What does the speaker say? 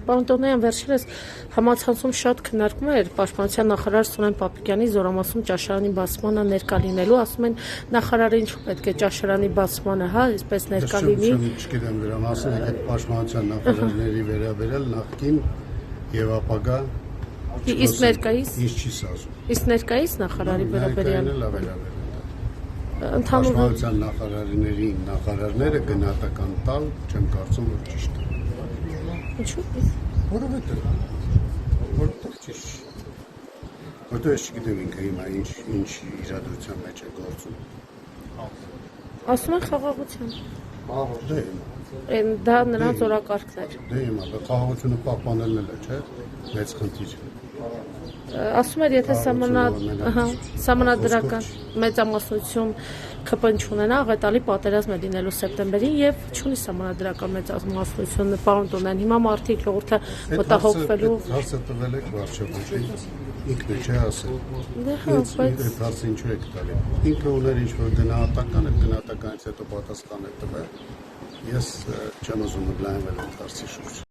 Պարոն Տոնոյան, վերջերս համացանցում շատ քննարկում էր Պաշտպանության նախարար Սուրեն Պապիկյանի Զորամասում ճաշարանի բացմանը ներկա լինելու, ասում են նախարարը ինչու պետք է ճաշարանի բացմանը, այսպես ներկա լինի։ Չգիտեմ դրա մասին, այդ Պաշտպանության նախարարների վերաբերել նախկին եւ ապագա իսկ ներկայիս ինչ չի ասում։ Իսկ ներկայիս նախարարի վերաբերյալ Պաշտպանության նախարարները գնահատական տալ չեմ կարծում որ ճիշտ է։ Ինչու՞։ Որովհետեւ ճիշտ։ Որտե՞ղ չգիտեմ ինքը հիմա ինչ իրադրության մեջ է գործում։ Ասում են խաղաղության։ Խաղաղություն։ Դա նրանց օրակարգն էր։ Դե հիմա խաղաղությունը պահպանելն է, չէ՞։ Մեծ խնդիր։ Ասում էր, եթե սահմանադրական մեծամասնություն ԿՊ չունենա, աղետալի պատերազմ է լինելու սեպտեմբերին եւ չունի սահմանադրական մեծամասնություն պարոն Տոնոյան։ Հիմա մարդիկ ժողովուրդը մտահոգվելու հարցը տվել եք վարչապետին, ինքն է չէ ասել։ Այդ հարցը ինչու եք տալի։ Ինքը ուներ ինչ-որ գնահատական, այդ գնահատականից հետո պատասխան է տվել։ Ես չեմ ուզում լայնվել այդ հարցի շուրջ։